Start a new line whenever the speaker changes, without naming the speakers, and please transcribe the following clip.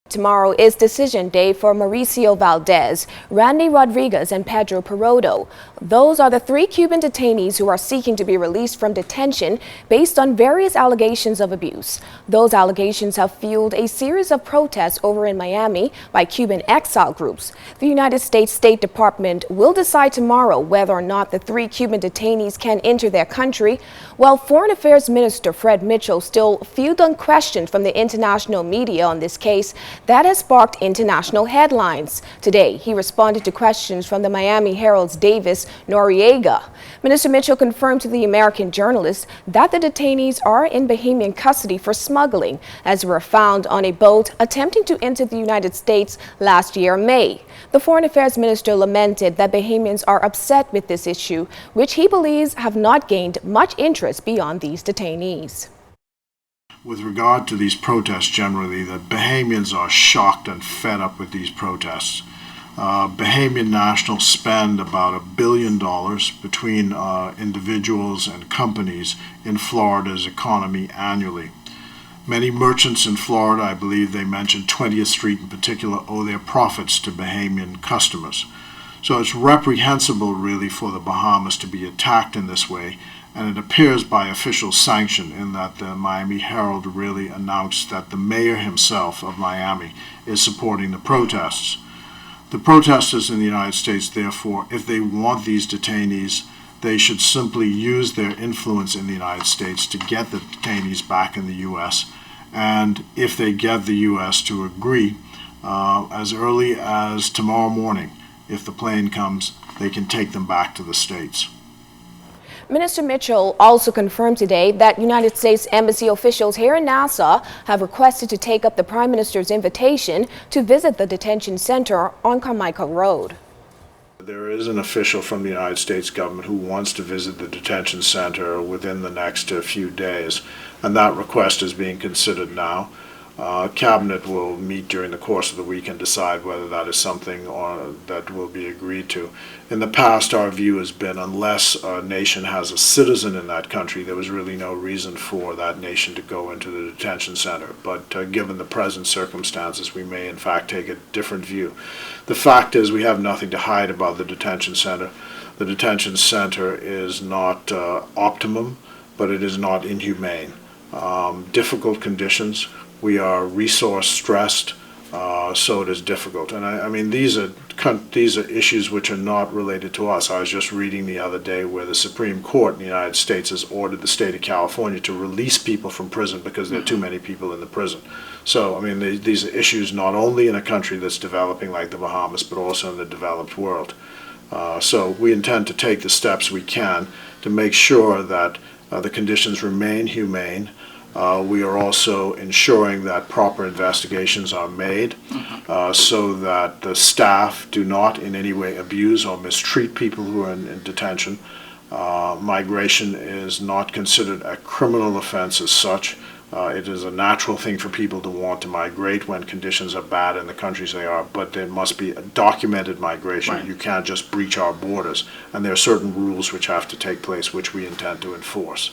Tomorrow is decision day for Mauricio Valdez, Randy Rodriguez, and Pedro Perodo. Those are the three Cuban detainees who are seeking to be released from detention based on various allegations of abuse. Those allegations have fueled a series of protests over in Miami by Cuban exile groups. The United States State Department will decide tomorrow whether or not the three Cuban detainees can enter their country, while Foreign Affairs Minister Fred Mitchell still fielding questions from the international media on this case that has sparked international headlines. Today, he responded to questions from the Miami Herald's Davis Noriega. Minister Mitchell confirmed to the American journalist that the detainees are in Bahamian custody for smuggling, as they were found on a boat attempting to enter the United States last year, May. The Foreign Affairs Minister lamented that Bahamians are upset with this issue, which he believes have not gained much interest beyond these detainees.
With regard to these protests generally, the Bahamians are shocked and fed up with these protests. Bahamian nationals spend about $1 billion between individuals and companies in Florida's economy annually. Many merchants in Florida, I believe they mentioned 20th Street in particular, owe their profits to Bahamian customers. So it's reprehensible really for the Bahamas to be attacked in this way, and it appears by official sanction in that the Miami Herald really announced that the mayor himself of Miami is supporting the protests. The protesters in the United States, therefore, if they want these detainees, they should simply use their influence in the United States to get the detainees back in the U.S. And if they get the U.S. to agree, as early as tomorrow morning, if the plane comes, they can take them back to the States.
Minister Mitchell also confirmed today that United States Embassy officials here in Nassau have requested to take up the Prime Minister's invitation to visit the detention center on Carmichael Road.
There is an official from the United States government who wants to visit the detention center within the next few days, and that request is being considered now. Cabinet will meet during the course of the week and decide whether that is something that will be agreed to. In the past, our view has been unless a nation has a citizen in that country, there was really no reason for that nation to go into the detention center. But given the present circumstances, we may in fact take a different view. The fact is we have nothing to hide about the detention center. The detention center is not optimum, but it is not inhumane. Difficult conditions. We are resource stressed, so it is difficult. And I mean, these are issues which are not related to us. I was just reading the other day where the Supreme Court in the United States has ordered the state of California to release people from prison because there are too many people in the prison. So, I mean, these are issues not only in a country that's developing like the Bahamas, but also in the developed world. So we intend to take the steps we can to make sure that the conditions remain humane. We are also ensuring that proper investigations are made so that the staff do not in any way abuse or mistreat people who are in detention. Migration is not considered a criminal offense as such. It is a natural thing for people to want to migrate when conditions are bad in the countries they are, but there must be a documented migration. Right. You can't just breach our borders, and there are certain rules which have to take place which we intend to enforce.